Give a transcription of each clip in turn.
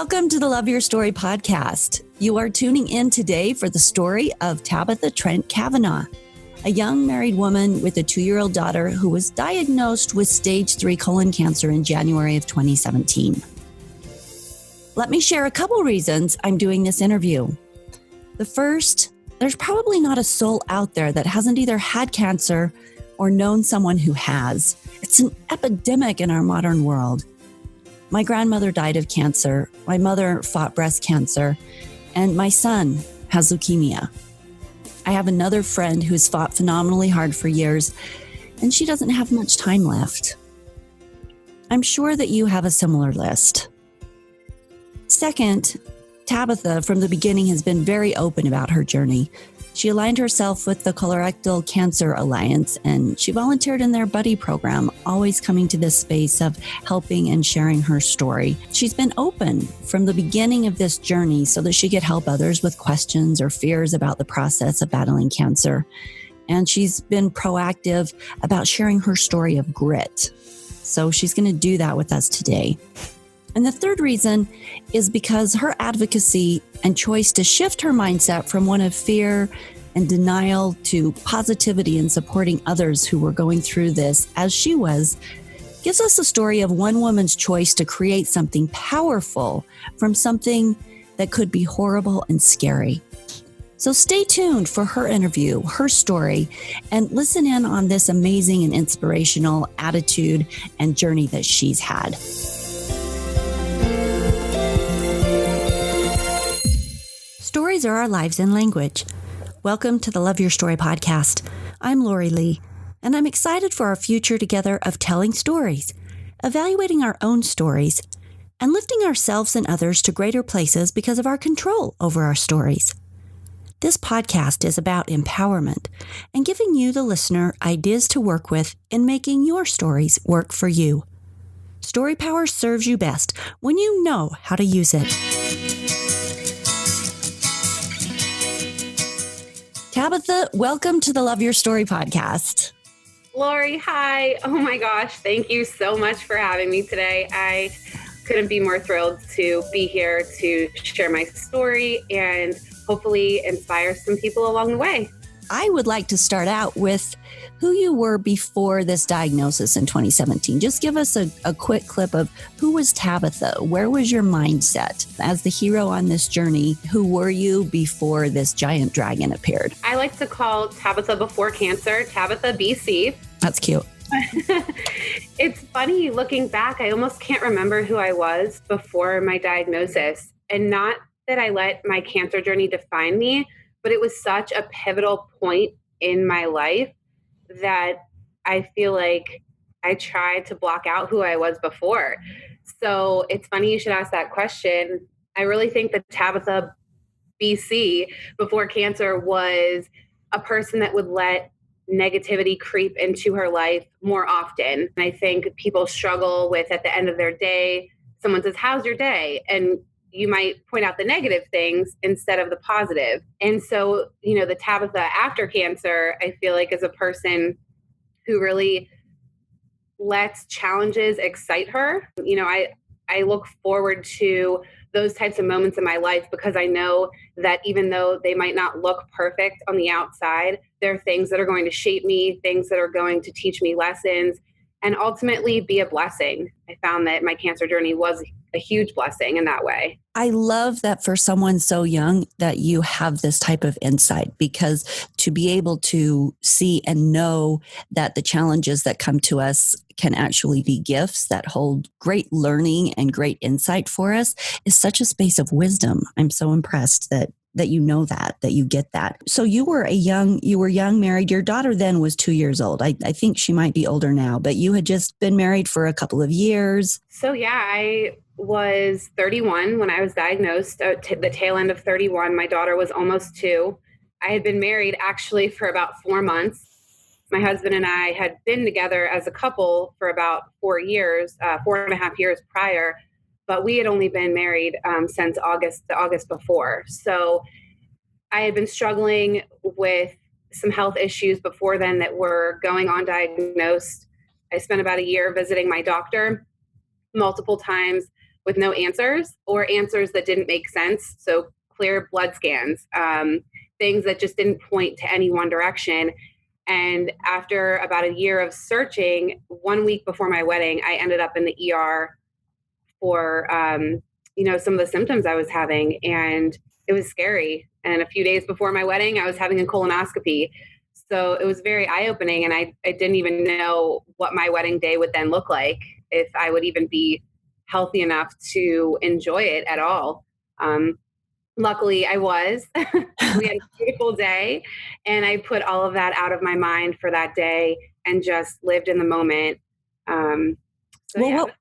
Welcome to the Love Your Story podcast. You are tuning in today for the story of Tabitha Trent Kavanaugh, a young married woman with a 2-year-old daughter who was diagnosed with stage 3 colon cancer in January of 2017. Let me share a couple reasons I'm doing this interview. The first, there's probably not a soul out there that hasn't either had cancer or known someone who has. It's an epidemic in our modern world. My grandmother died of cancer, my mother fought breast cancer, and my son has leukemia. I have another friend who's fought phenomenally hard for years, and she doesn't have much time left. I'm sure that you have a similar list. Second, Tabitha from the beginning has been very open about her journey. She aligned herself with the Colorectal Cancer Alliance, and she volunteered in their buddy program, always coming to this space of helping and sharing her story. She's been open from the beginning of this journey so that she could help others with questions or fears about the process of battling cancer. And she's been proactive about sharing her story of grit. So she's going to do that with us today. And the third reason is because her advocacy and choice to shift her mindset from one of fear and denial to positivity and supporting others who were going through this as she was, gives us a story of one woman's choice to create something powerful from something that could be horrible and scary. So stay tuned for her interview, her story, and listen in on this amazing and inspirational attitude and journey that she's had. Stories are our lives in language. Welcome to the Love Your Story podcast. I'm Lori Lee, and I'm excited for our future together of telling stories, evaluating our own stories, and lifting ourselves and others to greater places because of our control over our stories. This podcast is about empowerment and giving you, the listener, ideas to work with in making your stories work for you. Story power serves you best when you know how to use it. Tabitha, welcome to the Love Your Story podcast. Lori, hi. Oh my gosh. Thank you so much for having me today. I couldn't be more thrilled to be here to share my story and hopefully inspire some people along the way. I would like to start out with who you were before this diagnosis in 2017. Just give us a quick clip of who was Tabitha? Where was your mindset? As the hero on this journey, who were you before this giant dragon appeared? I like to call Tabitha before cancer, Tabitha BC. That's cute. It's funny looking back, I almost can't remember who I was before my diagnosis. And not that I let my cancer journey define me, but it was such a pivotal point in my life that I feel like I tried to block out who I was before. So it's funny you should ask that question. I really think that Tabitha BC before cancer was a person that would let negativity creep into her life more often. And I think people struggle with, at the end of their day, someone says, "How's your day?" And you might point out the negative things instead of the positive. And so, the Tabitha after cancer, I feel like is a person who really lets challenges excite her. I look forward to those types of moments in my life because I know that even though they might not look perfect on the outside, there are things that are going to shape me, things that are going to teach me lessons, and ultimately be a blessing. I found that my cancer journey was a huge blessing in that way. I love that for someone so young that you have this type of insight, because to be able to see and know that the challenges that come to us can actually be gifts that hold great learning and great insight for us is such a space of wisdom. I'm so impressed that you know that you get that. So you were young, married. Your daughter then was 2 years old. I think she might be older now, but you had just been married for a couple of years. So yeah, I was 31 when I was diagnosed, the tail end of 31. My daughter was almost 2. I had been married actually for about 4 months. My husband and I had been together as a couple for about 4 years, 4.5 years prior. But we had only been married since the August before. So I had been struggling with some health issues before then that were going on diagnosed. I spent about a year visiting my doctor multiple times with no answers or answers that didn't make sense. So clear blood scans, things that just didn't point to any one direction. And after about a year of searching, 1 week before my wedding, I ended up in the ER for, some of the symptoms I was having. And it was scary. And a few days before my wedding, I was having a colonoscopy. So it was very eye-opening. And I didn't even know what my wedding day would then look like, if I would even be healthy enough to enjoy it at all. Luckily, I was. We had a beautiful day, and I put all of that out of my mind for that day and just lived in the moment.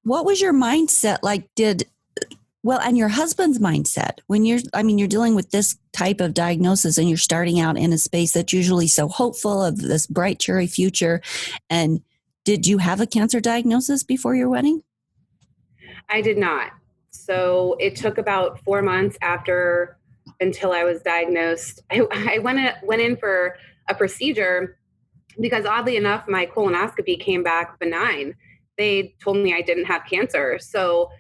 What was your mindset like? And your husband's mindset when you're dealing with this type of diagnosis and you're starting out in a space that's usually so hopeful of this bright, cheery future. And did you have a cancer diagnosis before your wedding? I did not. So it took about 4 months until I was diagnosed. I went in for a procedure because, oddly enough, my colonoscopy came back benign. They told me I didn't have cancer. So,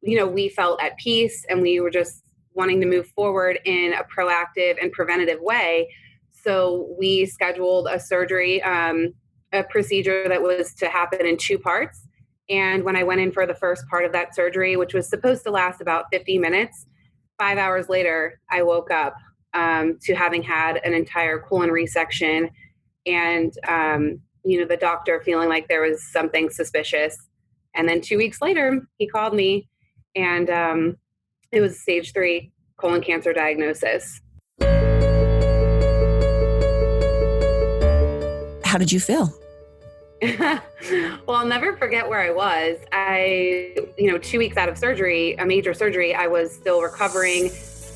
we felt at peace, and we were just wanting to move forward in a proactive and preventative way. So we scheduled a surgery, a procedure that was to happen in 2 parts. And when I went in for the first part of that surgery, which was supposed to last about 50 minutes, 5 hours later, I woke up to having had an entire colon resection, and, the doctor feeling like there was something suspicious. And then 2 weeks later, he called me, and it was stage 3 colon cancer diagnosis. How did you feel? Well, I'll never forget where I was. 2 weeks out of surgery, a major surgery, I was still recovering.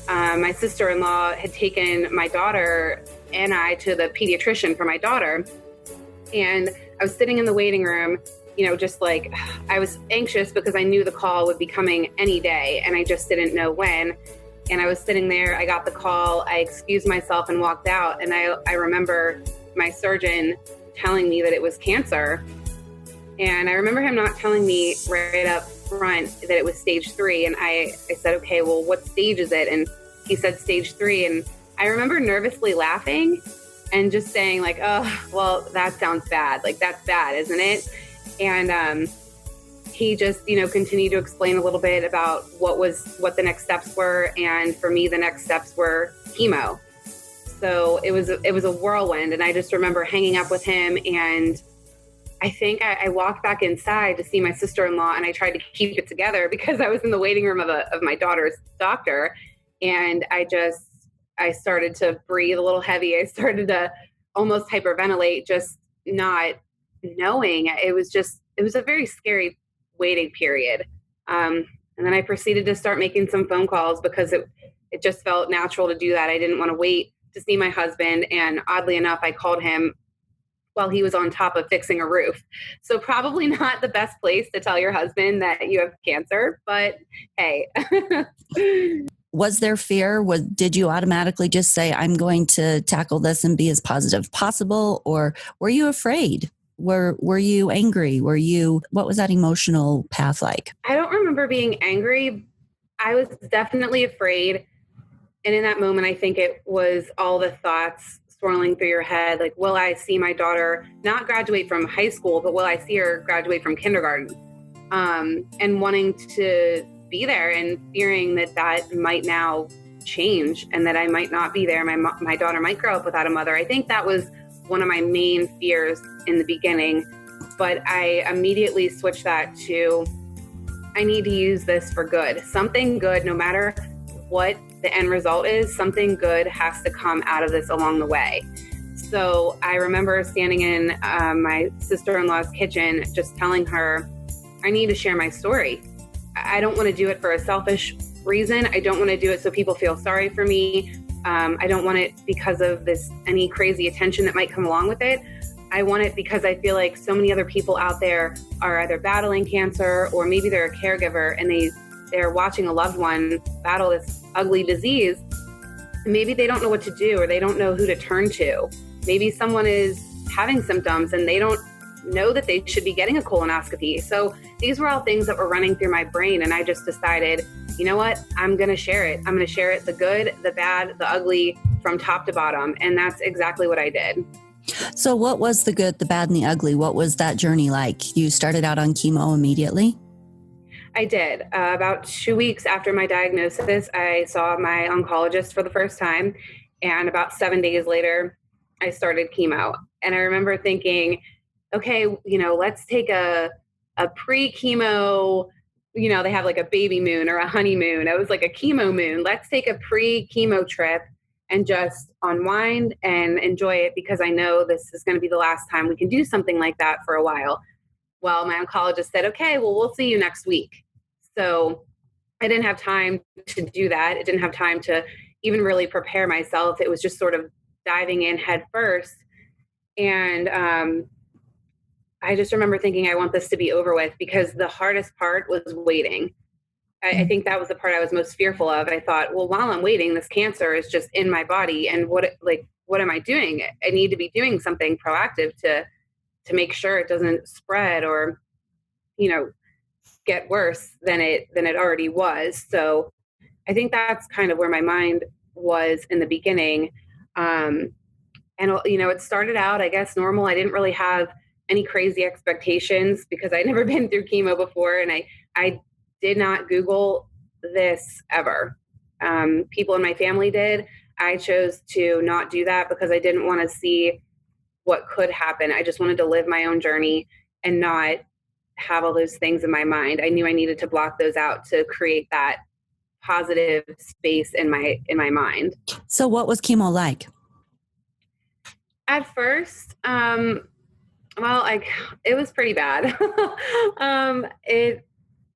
My sister-in-law had taken my daughter and I to the pediatrician for my daughter. And I was sitting in the waiting room, just like, I was anxious because I knew the call would be coming any day, and I just didn't know when. And I was sitting there, I got the call, I excused myself and walked out. And I remember my surgeon telling me that it was cancer. And I remember him not telling me right up front that it was stage 3. And I said, okay, well, what stage is it? And he said stage 3. And I remember nervously laughing and just saying like, oh, well, that sounds bad. Like, that's bad, isn't it? And he just, continued to explain a little bit about what the next steps were. And for me, the next steps were chemo. So it was a whirlwind. And I just remember hanging up with him. And I think I walked back inside to see my sister-in-law, and I tried to keep it together because I was in the waiting room of my daughter's doctor. And I started to breathe a little heavy. I started to almost hyperventilate, just not knowing. It was a very scary waiting period. And then I proceeded to start making some phone calls because it just felt natural to do that. I didn't want to wait to see my husband. And oddly enough, I called him while he was on top of fixing a roof. So probably not the best place to tell your husband that you have cancer, but hey. Was there fear? Did you automatically just say, I'm going to tackle this and be as positive as possible? Or were you afraid? Were you angry? What was that emotional path like? I don't remember being angry. I was definitely afraid. And in that moment, I think it was all the thoughts swirling through your head. Like, will I see my daughter not graduate from high school, but will I see her graduate from kindergarten? And wanting to be there and fearing that might now change and that I might not be there. My daughter might grow up without a mother. I think that was one of my main fears in the beginning, but I immediately switched that to, I need to use this for good. Something good, no matter what the end result is, something good has to come out of this along the way. So I remember standing in my sister-in-law's kitchen, just telling her, I need to share my story. I don't want to do it for a selfish reason. I don't want to do it so people feel sorry for me. I don't want it because of any crazy attention that might come along with it. I want it because I feel like so many other people out there are either battling cancer or maybe they're a caregiver and they're watching a loved one battle this ugly disease. Maybe they don't know what to do or they don't know who to turn to. Maybe someone is having symptoms and they don't know that they should be getting a colonoscopy. So these were all things that were running through my brain. And I just decided, you know what? I'm going to share it. I'm going to share it, the good, the bad, the ugly, from top to bottom. And that's exactly what I did. So what was the good, the bad, and the ugly? What was that journey like? You started out on chemo immediately? I did. About 2 weeks after my diagnosis, I saw my oncologist for the first time. And about 7 days later, I started chemo. And I remember thinking, okay, let's take a pre-chemo, they have like a baby moon or a honeymoon. It was like a chemo moon. Let's take a pre-chemo trip and just unwind and enjoy it, because I know this is going to be the last time we can do something like that for a while. Well, my oncologist said, okay, well, we'll see you next week. So I didn't have time to do that. I didn't have time to even really prepare myself. It was just sort of diving in head first. And I just remember thinking, I want this to be over with, because the hardest part was waiting. I think that was the part I was most fearful of. I thought, well, while I'm waiting, this cancer is just in my body. And what am I doing? I need to be doing something proactive to make sure it doesn't spread or, get worse than it already was. So I think that's kind of where my mind was in the beginning. And it started out, I guess, normal. I didn't really have any crazy expectations because I'd never been through chemo before. And I did not Google this ever. People in my family did. I chose to not do that because I didn't want to see what could happen. I just wanted to live my own journey and not have all those things in my mind. I knew I needed to block those out to create that positive space in my mind. So what was chemo like? At first, it was pretty bad.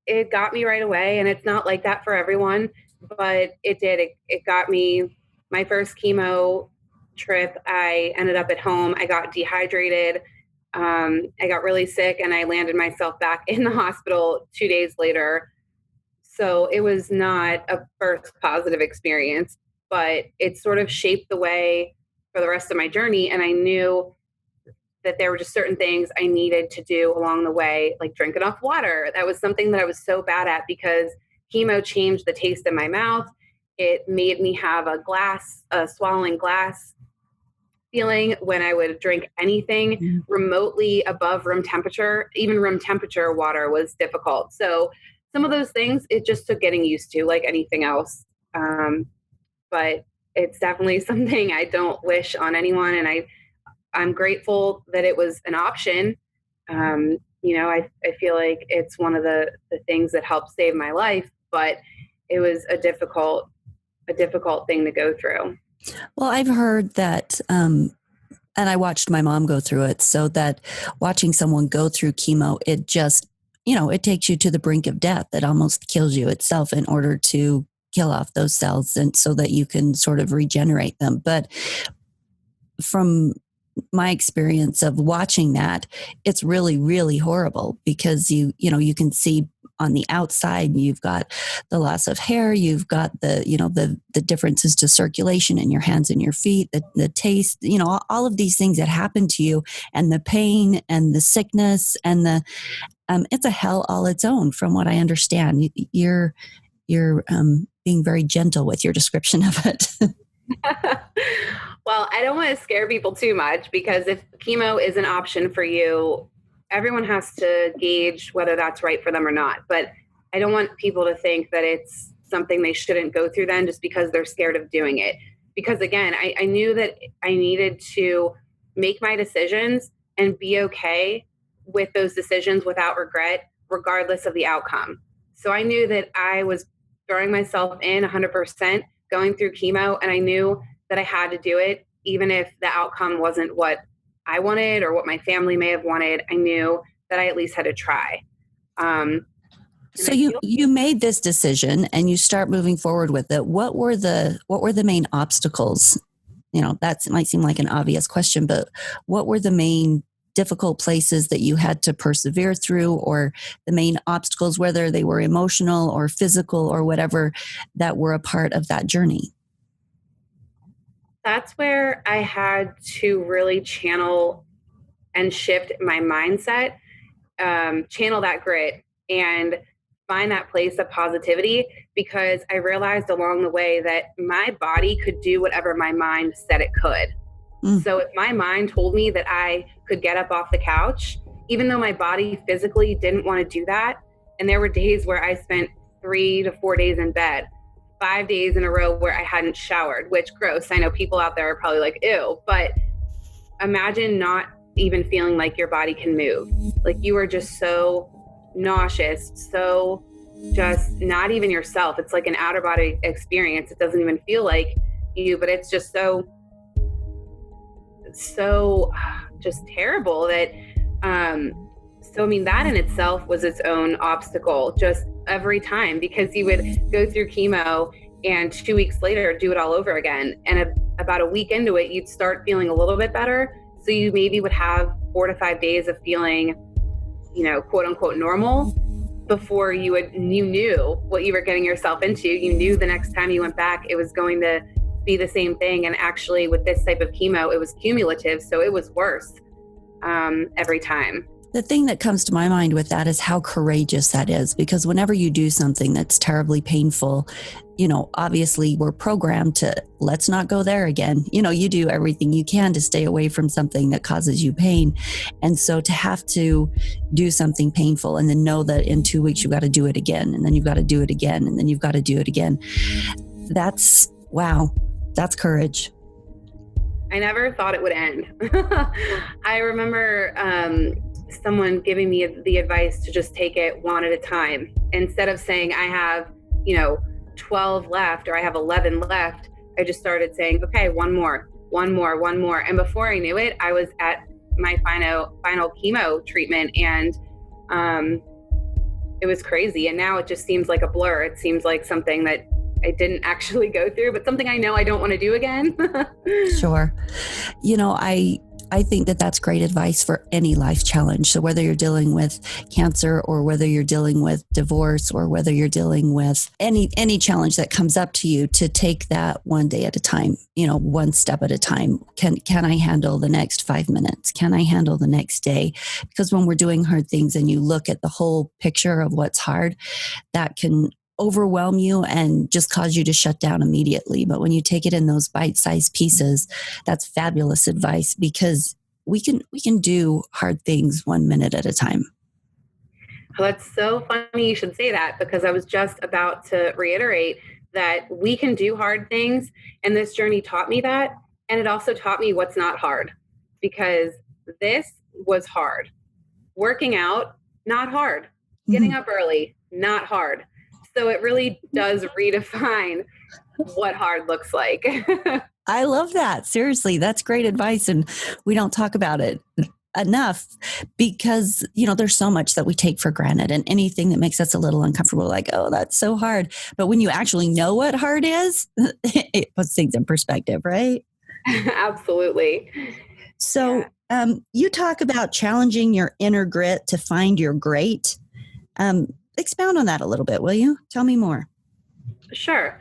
It got me right away, and it's not like that for everyone, but it did. It got me. My first chemo trip, I ended up at home. I got dehydrated. I got really sick, and I landed myself back in the hospital 2 days later. So it was not a first positive experience, but it sort of shaped the way for the rest of my journey. And I knew that there were just certain things I needed to do along the way, like drink enough water. That was something that I was so bad at because chemo changed the taste in my mouth. It made me have a swallowing glass feeling when I would drink anything remotely above room temperature. Even room temperature water was difficult. So some of those things, it just took getting used to, like anything else. But it's definitely something I don't wish on anyone. And I'm grateful that it was an option. I feel like it's one of the things that helped save my life, but it was a difficult thing to go through. Well, I've heard that, and I watched my mom go through it, so that watching someone go through chemo, it just, it takes you to the brink of death. It almost kills you itself in order to kill off those cells and so that you can sort of regenerate them. But from my experience of watching that, it's really, really horrible because you can see on the outside, you've got the loss of hair, you've got the differences to circulation in your hands and your feet, the taste, all of these things that happen to you, and the pain and the sickness and it's a hell all its own, from what I understand. You're being very gentle with your description of it. Well, I don't want to scare people too much, because if chemo is an option for you, everyone has to gauge whether that's right for them or not. But I don't want people to think that it's something they shouldn't go through then just because they're scared of doing it. Because again, I knew that I needed to make my decisions and be okay with those decisions without regret, regardless of the outcome. So I knew that I was throwing myself in 100%, going through chemo, and I knew that I had to do it, even if the outcome wasn't what I wanted or what my family may have wanted. I knew that I at least had to try. So you made this decision and you start moving forward with it. What were the main obstacles? That might seem like an obvious question, but what were the main difficult places that you had to persevere through, or the main obstacles, whether they were emotional or physical or whatever, that were a part of that journey? That's where I had to really channel and shift my mindset, channel that grit and find that place of positivity, because I realized along the way that my body could do whatever my mind said it could. So if my mind told me that I could get up off the couch, even though my body physically didn't want to do that, and there were days where I spent 3 to 4 days in bed, 5 days in a row where I hadn't showered, which gross. I know people out there are probably like, ew, but imagine not even feeling like your body can move. Like you are just so nauseous, so just not even yourself. It's like an outer body experience. It doesn't even feel like you, but it's just so just terrible that so I mean, that in itself was its own obstacle just every time, because you would go through chemo and 2 weeks later do it all over again, and about a week into it you'd start feeling a little bit better, so you maybe would have 4 to 5 days of feeling, quote unquote normal, before you knew what you were getting yourself into. You knew the next time you went back it was going to be the same thing. And actually with this type of chemo, it was cumulative, so it was worse every time. The thing that comes to my mind with that is how courageous that is, because whenever you do something that's terribly painful, obviously we're programmed to, let's not go there again. You do everything you can to stay away from something that causes you pain. And so to have to do something painful and then know that in 2 weeks you've got to do it again, and then you've got to do it again, and then you've got to do it again. Wow. That's courage. I never thought it would end. I remember someone giving me the advice to just take it one at a time. Instead of saying I have, 12 left or I have 11 left, I just started saying, okay, one more. And before I knew it, I was at my final chemo treatment, and it was crazy. And now it just seems like a blur. It seems like something that I didn't actually go through, but something I know I don't want to do again. Sure. I think that that's great advice for any life challenge. So whether you're dealing with cancer, or whether you're dealing with divorce, or whether you're dealing with any challenge that comes up to you, to take that one day at a time, one step at a time. Can I handle the next 5 minutes? Can I handle the next day? Because when we're doing hard things and you look at the whole picture of what's hard, that can overwhelm you and just cause you to shut down immediately. But when you take it in those bite-sized pieces, that's fabulous advice, because we can do hard things 1 minute at a time. Well, that's so funny you should say that, because I was just about to reiterate that we can do hard things, and this journey taught me that, and it also taught me what's not hard, because this was hard. Working out, not hard. Getting up early, not hard. So it really does redefine what hard looks like. I love that. Seriously, that's great advice. And we don't talk about it enough, because, there's so much that we take for granted, and anything that makes us a little uncomfortable, like, oh, that's so hard. But when you actually know what hard is, it puts things in perspective, right? Absolutely. So you talk about challenging your inner grit to find your great. Expound on that a little bit, will you? Tell me more. Sure.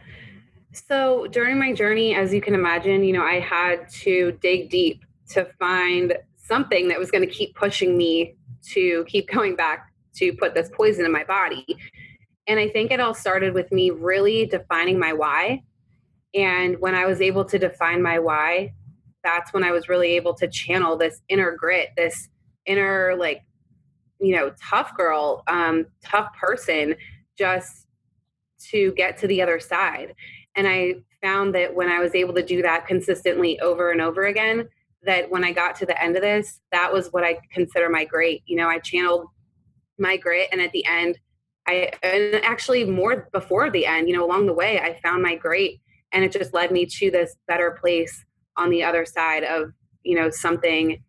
So during my journey, as you can imagine, I had to dig deep to find something that was going to keep pushing me to keep going back to put this poison in my body. And I think it all started with me really defining my why. And when I was able to define my why, that's when I was really able to channel this inner grit, this inner, tough girl, tough person, just to get to the other side. And I found that when I was able to do that consistently over and over again, that when I got to the end of this, that was what I consider my great. I channeled my grit, and at the end, and actually more before the end, along the way, I found my great, and it just led me to this better place on the other side of, something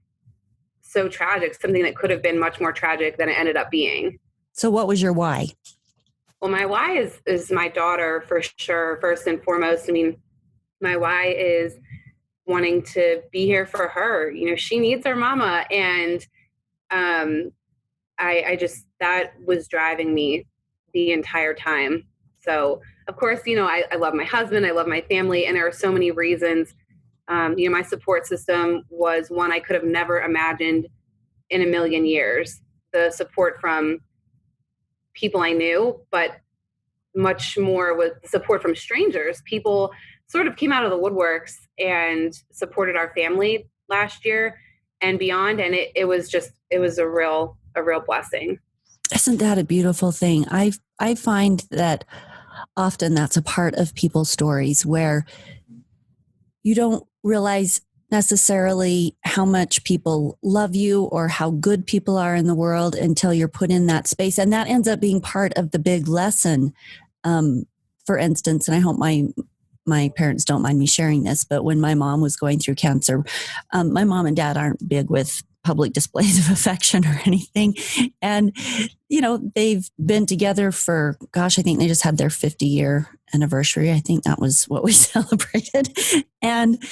so tragic, something that could have been much more tragic than it ended up being. So what was your why? Well, my why is my daughter, for sure, first and foremost. I mean, my why is wanting to be here for her. She needs her mama. And I just, that was driving me the entire time. So of course, I love my husband, I love my family, and there are so many reasons. My support system was one I could have never imagined in a million years. The support from people I knew, but much more with support from strangers. People sort of came out of the woodworks and supported our family last year and beyond. And it was a real blessing. Isn't that a beautiful thing? I find that often that's a part of people's stories where you don't realize necessarily how much people love you or how good people are in the world until you're put in that space. And that ends up being part of the big lesson. For instance, and I hope my parents don't mind me sharing this, but when my mom was going through cancer, my mom and dad aren't big with public displays of affection or anything. And, they've been together for, I think they just had their 50-year anniversary. I think that was what we celebrated. And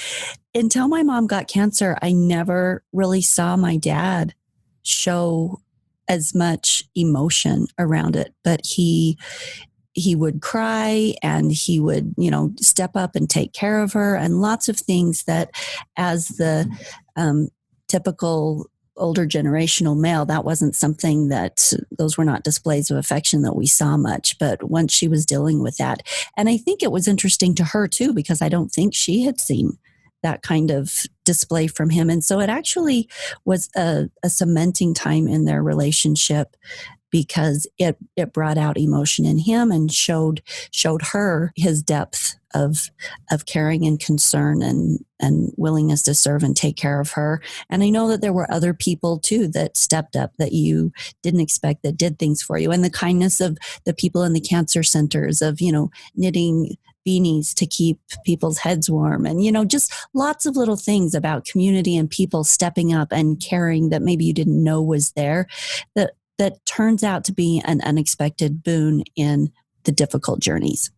until my mom got cancer, I never really saw my dad show as much emotion around it, but he would cry and he would, step up and take care of her, and lots of things that as the typical older generational male, that wasn't something those were not displays of affection that we saw much. But once she was dealing with that, and I think it was interesting to her too, because I don't think she had seen that kind of display from him. And so it actually was a cementing time in their relationship, because it brought out emotion in him and showed her his depth of caring and concern and willingness to serve and take care of her. And I know that there were other people too that stepped up that you didn't expect, that did things for you. And the kindness of the people in the cancer centers of, knitting beanies to keep people's heads warm, and, just lots of little things about community and people stepping up and caring that maybe you didn't know was there, that turns out to be an unexpected boon in the difficult journeys.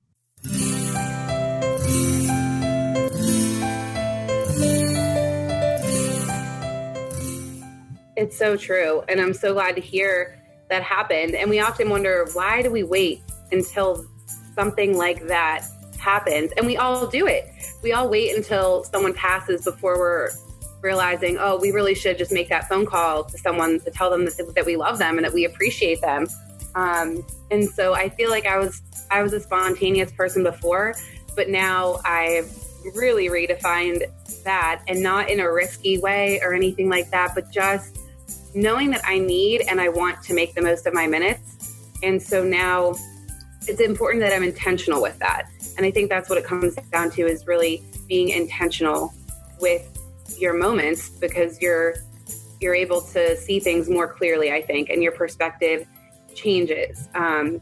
It's so true. And I'm so glad to hear that happened. And we often wonder, why do we wait until something like that happens? And we all do it. We all wait until someone passes before we're realizing, oh, we really should just make that phone call to someone to tell them that we love them and that we appreciate them. And so I feel like I was a spontaneous person before, but now I've really redefined that, and not in a risky way or anything like that, but just knowing that I need and I want to make the most of my minutes. And so now it's important that I'm intentional with that. And I think that's what it comes down to, is really being intentional with your moments, because you're able to see things more clearly, I think, and your perspective changes. And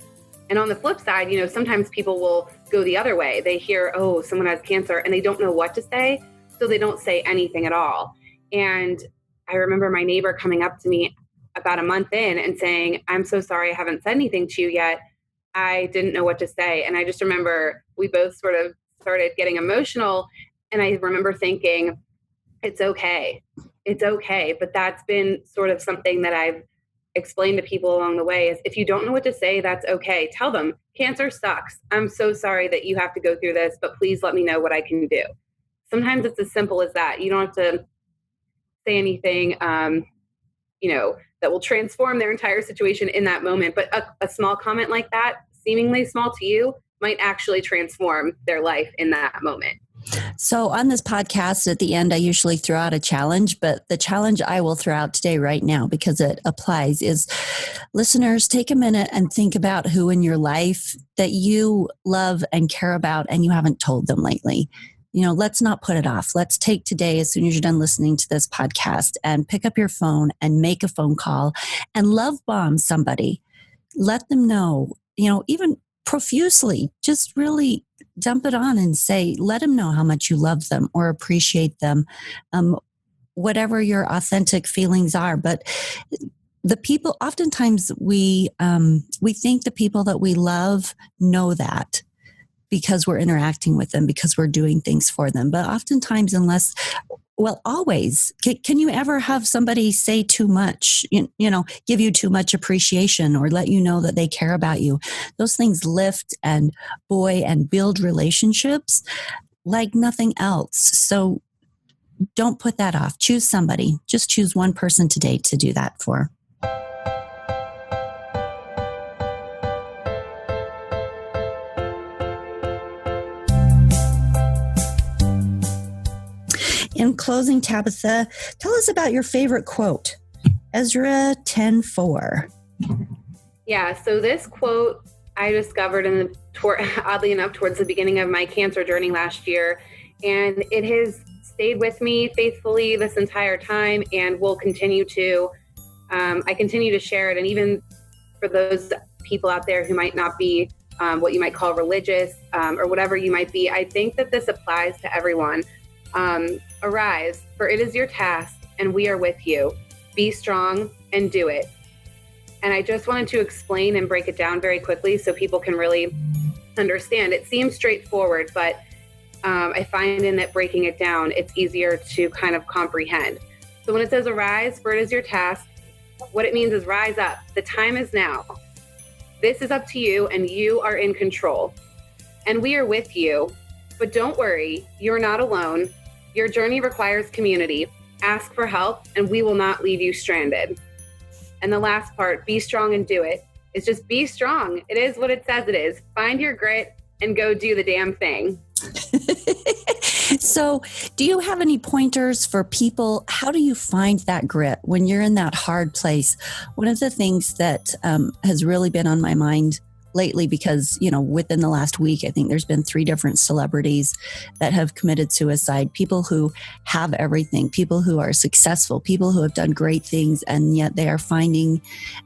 on the flip side, sometimes people will go the other way. They hear, oh, someone has cancer, and they don't know what to say, so they don't say anything at all. And I remember my neighbor coming up to me about a month in and saying, I'm so sorry, I haven't said anything to you yet. I didn't know what to say. And I just remember we both sort of started getting emotional. And I remember thinking, it's okay. It's okay. But that's been sort of something that I've explained to people along the way, is if you don't know what to say, that's okay. Tell them cancer sucks. I'm so sorry that you have to go through this, but please let me know what I can do. Sometimes it's as simple as that. You don't have to say anything, that will transform their entire situation in that moment. But a small comment like that, seemingly small to you, might actually transform their life in that moment. So on this podcast, at the end, I usually throw out a challenge, but the challenge I will throw out today right now, because it applies, is listeners, take a minute and think about who in your life that you love and care about and you haven't told them lately. Let's not put it off. Let's take today, as soon as you're done listening to this podcast, and pick up your phone and make a phone call and love bomb somebody. Let them know, even profusely, just really dump it on and say, let them know how much you love them or appreciate them, whatever your authentic feelings are. But the people, oftentimes we think the people that we love know that, because we're interacting with them, because we're doing things for them. But oftentimes, always, can you ever have somebody say too much, give you too much appreciation or let you know that they care about you? Those things lift and buoy and build relationships like nothing else. So don't put that off. Choose somebody. Just choose one person today to do that for. In closing, Tabitha, tell us about your favorite quote. Ezra 10:4. Yeah, so this quote I discovered oddly enough towards the beginning of my cancer journey last year, and it has stayed with me faithfully this entire time and will continue to. I continue to share it, and even for those people out there who might not be what you might call religious or whatever you might be, I think that this applies to everyone. Arise, for it is your task, and we are with you. Be strong and do it. And I just wanted to explain and break it down very quickly so people can really understand. It seems straightforward, but I find in that breaking it down, it's easier to kind of comprehend. So when it says arise, for it is your task, what it means is rise up. The time is now. This is up to you, and you are in control. And we are with you. But don't worry, you're not alone. Your journey requires community. Ask for help, and we will not leave you stranded. And the last part, be strong and do it. It's just be strong. It is what it says it is. Find your grit and go do the damn thing. So, do you have any pointers for people? How do you find that grit when you're in that hard place? One of the things that has really been on my mind lately, because, within the last week, I think there's been 3 different celebrities that have committed suicide, people who have everything, people who are successful, people who have done great things, and yet they are finding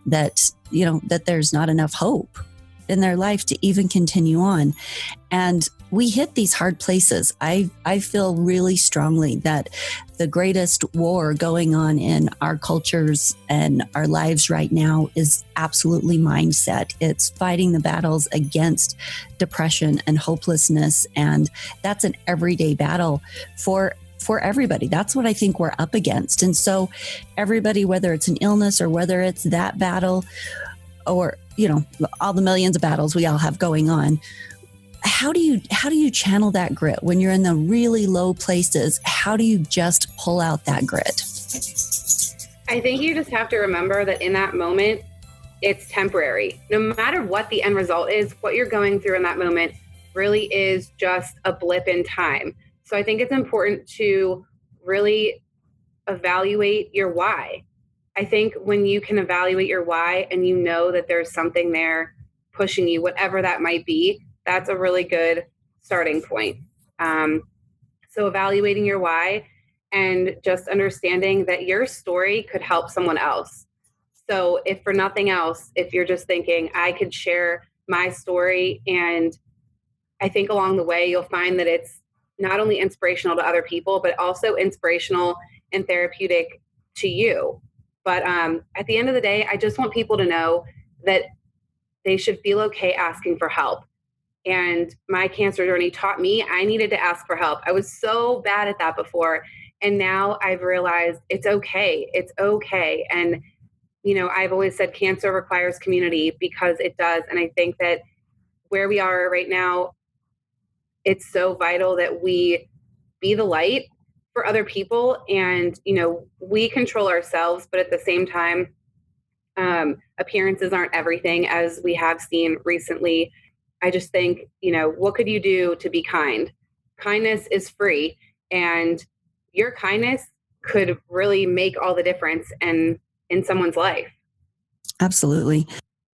that, that there's not enough hope in their life to even continue on. And we hit these hard places. I feel really strongly that the greatest war going on in our cultures and our lives right now is absolutely mindset. It's fighting the battles against depression and hopelessness. And that's an everyday battle for everybody. That's what I think we're up against. And so everybody, whether it's an illness or whether it's that battle or, all the millions of battles we all have going on, how do you channel that grit when you're in the really low places? How do you just pull out that grit? I think you just have to remember that in that moment, it's temporary. No matter what the end result is, what you're going through in that moment really is just a blip in time. So I think it's important to really evaluate your why. I think when you can evaluate your why and you know that there's something there pushing you, whatever that might be, that's a really good starting point. So evaluating your why and just understanding that your story could help someone else. So if for nothing else, if you're just thinking, I could share my story, and I think along the way, you'll find that it's not only inspirational to other people, but also inspirational and therapeutic to you. But at the end of the day, I just want people to know that they should feel okay asking for help. And my cancer journey taught me I needed to ask for help. I was so bad at that before. And now I've realized it's okay. It's okay. And, I've always said cancer requires community, because it does. And I think that where we are right now, it's so vital that we be the light for other people. And, we control ourselves, but at the same time, appearances aren't everything, as we have seen recently. I just think, what could you do to be kind? Kindness is free, and your kindness could really make all the difference in someone's life. Absolutely.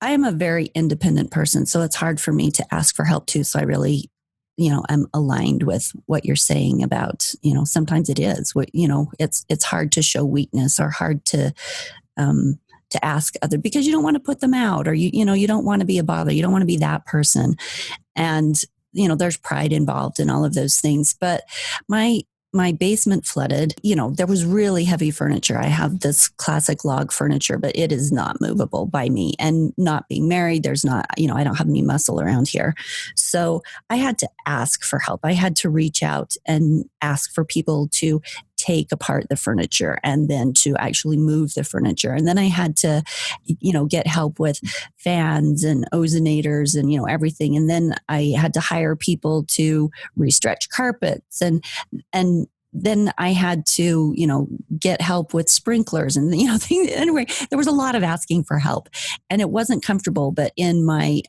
I am a very independent person, so it's hard for me to ask for help too. So I really, I'm aligned with what you're saying about, sometimes it is what, it's hard to show weakness or hard to ask other, because you don't want to put them out, or you don't want to be a bother. You don't want to be that person. And, there's pride involved in all of those things. But my basement flooded, there was really heavy furniture. I have this classic log furniture, but it is not movable by me. And not being married, there's not, I don't have any muscle around here. So I had to ask for help. I had to reach out and ask for people to take apart the furniture and then to actually move the furniture. And then I had to, get help with fans and ozonators and, everything. And then I had to hire people to restretch carpets and then I had to, get help with sprinklers and, things. Anyway, there was a lot of asking for help, and it wasn't comfortable. But in my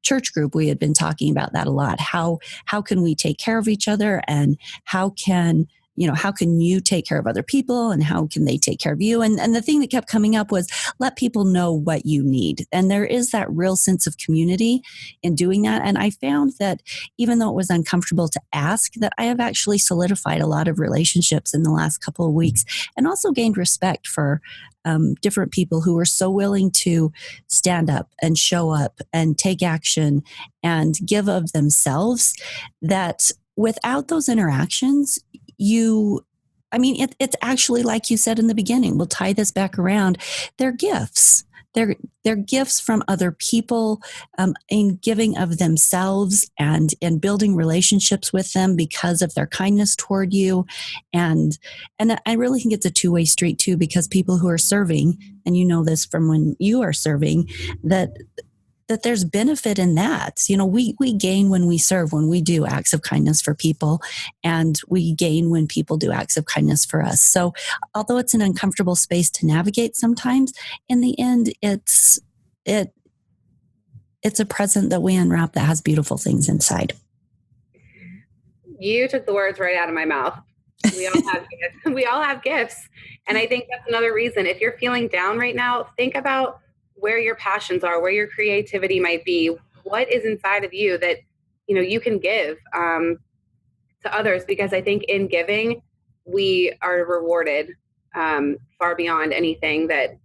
church group, we had been talking about that a lot. How can we take care of each other, and how can you take care of other people, and how can they take care of you? And the thing that kept coming up was, let people know what you need. And there is that real sense of community in doing that. And I found that even though it was uncomfortable to ask, that I have actually solidified a lot of relationships in the last couple of weeks, and also gained respect for different people who were so willing to stand up and show up and take action and give of themselves, that without those interactions, it's actually, like you said in the beginning, we'll tie this back around. They're gifts. They're gifts from other people, in giving of themselves and in building relationships with them because of their kindness toward you. And I really think it's a two-way street too, because people who are serving, and you know this from when you are serving, that there's benefit in that. We gain when we serve, when we do acts of kindness for people, and we gain when people do acts of kindness for us. So although it's an uncomfortable space to navigate sometimes, in the end, it's a present that we unwrap that has beautiful things inside. You took the words right out of my mouth. We all have gifts. We all have gifts. And I think that's another reason. If you're feeling down right now, think about where your passions are, where your creativity might be, what is inside of you that, you can give to others, because I think in giving, we are rewarded far beyond anything that,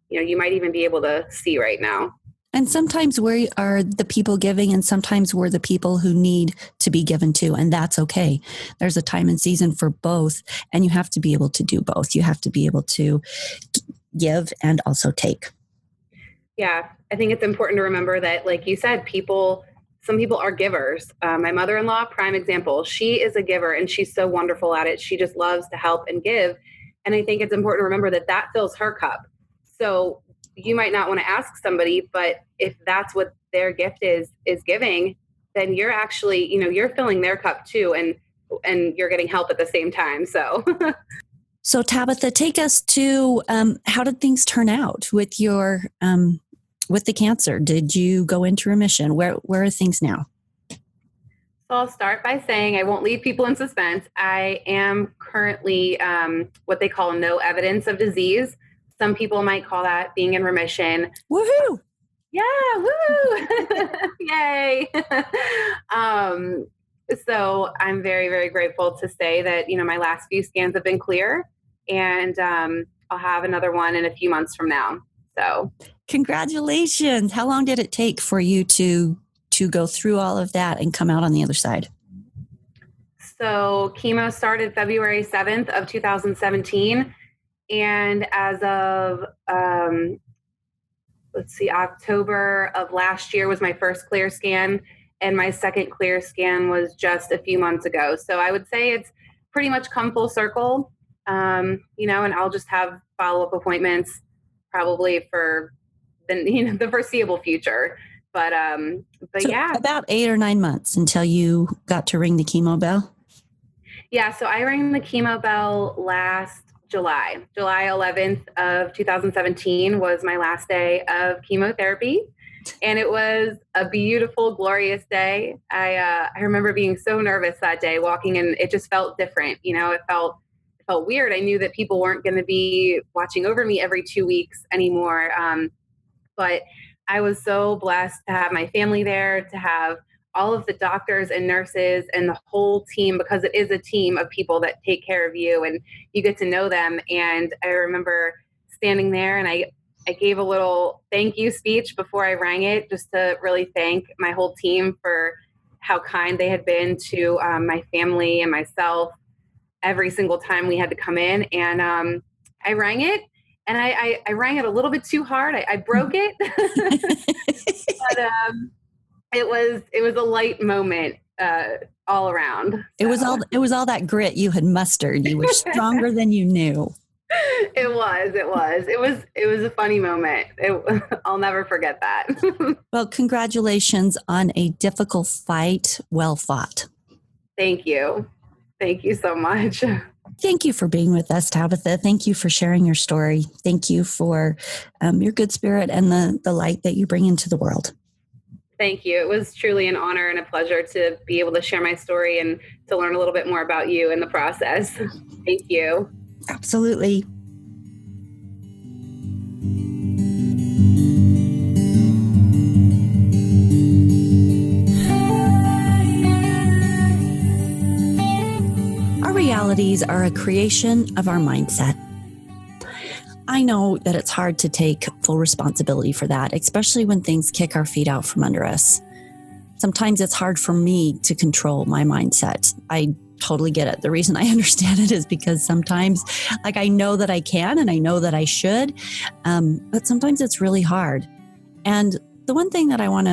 you might even be able to see right now. And sometimes we are the people giving, and sometimes we're the people who need to be given to, and that's okay. There's a time and season for both, and you have to be able to do both. You have to be able to give and also take. Yeah, I think it's important to remember that, like you said, some people are givers. My mother-in-law, prime example, she is a giver, and she's so wonderful at it. She just loves to help and give. And I think it's important to remember that fills her cup. So you might not want to ask somebody, but if that's what their gift is giving, then you're actually, you're filling their cup too. And you're getting help at the same time. So Tabitha, take us to how did things turn out with your with the cancer? Did you go into remission? Where are things now? So I'll start by saying I won't leave people in suspense. I am currently what they call no evidence of disease. Some people might call that being in remission. Woohoo! Yeah, woo! Yay! So I'm very, very grateful to say that, my last few scans have been clear, and I'll have another one in a few months from now. So congratulations. How long did it take for you to go through all of that and come out on the other side? So chemo started February 7th of 2017. And as of, October of last year was my first clear scan. And my second clear scan was just a few months ago. So I would say it's pretty much come full circle, and I'll just have follow-up appointments probably for the foreseeable future. But so yeah. About 8 or 9 months until you got to ring the chemo bell? Yeah, so I rang the chemo bell last July 11th of 2017 was my last day of chemotherapy. And it was a beautiful, glorious day. I remember being so nervous that day, walking in. It just felt different. It felt weird. I knew that people weren't going to be watching over me every 2 weeks anymore. But I was so blessed to have my family there, to have all of the doctors and nurses and the whole team, because it is a team of people that take care of you and you get to know them. And I remember standing there, and I gave a little thank you speech before I rang it, just to really thank my whole team for how kind they had been to my family and myself every single time we had to come in. And I rang it, and I rang it a little bit too hard. I broke it, but it was a light moment all around. So. It was all that grit you had mustered. You were stronger than you knew. It was a funny moment. I'll never forget that. Well, congratulations on a difficult fight, well fought. Thank you so much. Thank you for being with us, Tabitha. Thank you for sharing your story. Thank you for your good spirit and the light that you bring into the world. Thank you. It was truly an honor and a pleasure to be able to share my story and to learn a little bit more about you in the process. Thank you. Absolutely. Our realities are a creation of our mindset. I know that it's hard to take full responsibility for that, especially when things kick our feet out from under us. Sometimes it's hard for me to control my mindset. I totally get it. The reason I understand it is because sometimes, I know that I can and I know that I should, but sometimes it's really hard. And the one thing that I want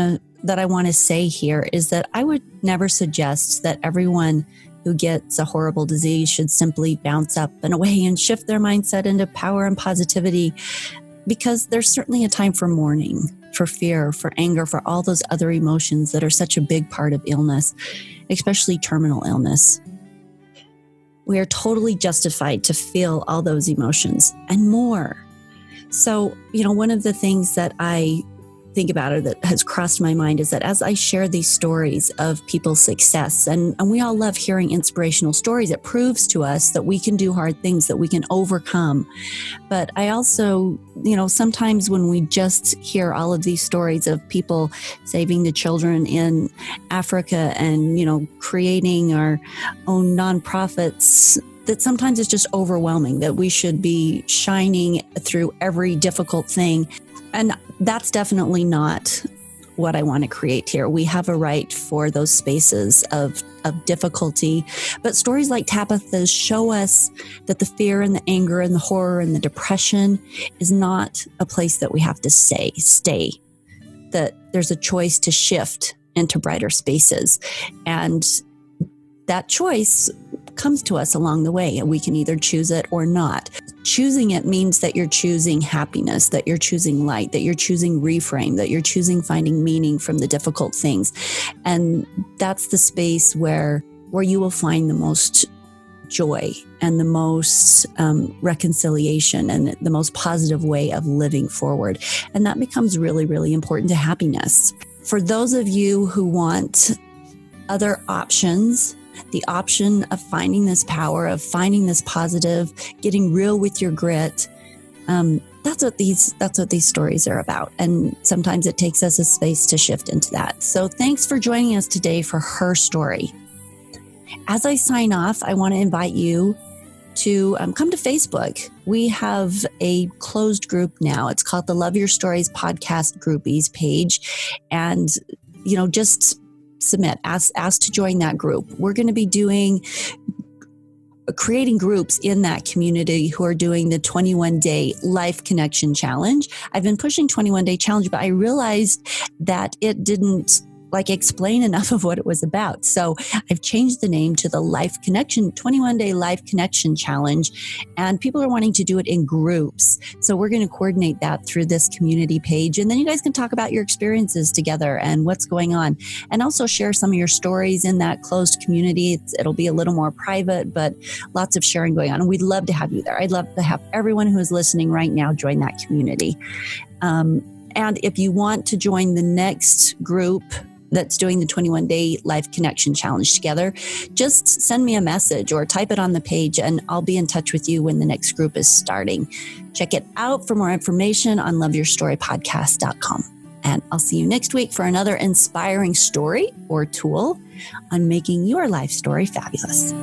to say here is that I would never suggest that everyone who gets a horrible disease should simply bounce up and away and shift their mindset into power and positivity, because there's certainly a time for mourning, for fear, for anger, for all those other emotions that are such a big part of illness, especially terminal illness. We are totally justified to feel all those emotions and more. So, one of the things that I think about, or that has crossed my mind, is that as I share these stories of people's success, and we all love hearing inspirational stories, it proves to us that we can do hard things, that we can overcome. But I also, sometimes when we just hear all of these stories of people saving the children in Africa and, creating our own nonprofits, that sometimes it's just overwhelming, that we should be shining through every difficult thing. And that's definitely not what I want to create here. We have a right for those spaces of difficulty. But stories like Tabitha's show us that the fear and the anger and the horror and the depression is not a place that we have to stay, that there's a choice to shift into brighter spaces. And that choice comes to us along the way, and we can either choose it or not. Choosing it means that you're choosing happiness, that you're choosing light, that you're choosing reframe, that you're choosing finding meaning from the difficult things. And that's the space where you will find the most joy and the most reconciliation and the most positive way of living forward. And that becomes really, really important to happiness. For those of you who want other options, the option of finding this power, of finding this positive, getting real with your grit, that's what these stories are about. And sometimes it takes us a space to shift into that. So thanks for joining us today for her story. As I sign off, I want to invite you to come to Facebook. We have a closed group now. It's called the Love Your Stories Podcast Groupies page. And, just submit, ask to join that group. We're going to be creating groups in that community who are doing the 21-day Life Connection Challenge. I've been pushing 21-day challenge, but I realized that it didn't explain enough of what it was about. So I've changed the name to the 21-day Life Connection Challenge, and people are wanting to do it in groups. So we're going to coordinate that through this community page. And then you guys can talk about your experiences together and what's going on, and also share some of your stories in that closed community. It'll be a little more private, but lots of sharing going on. And we'd love to have you there. I'd love to have everyone who is listening right now join that community. And if you want to join the next group that's doing the 21-day Life Connection Challenge together, just send me a message or type it on the page, and I'll be in touch with you when the next group is starting. Check it out for more information on loveyourstorypodcast.com. And I'll see you next week for another inspiring story or tool on making your life story fabulous.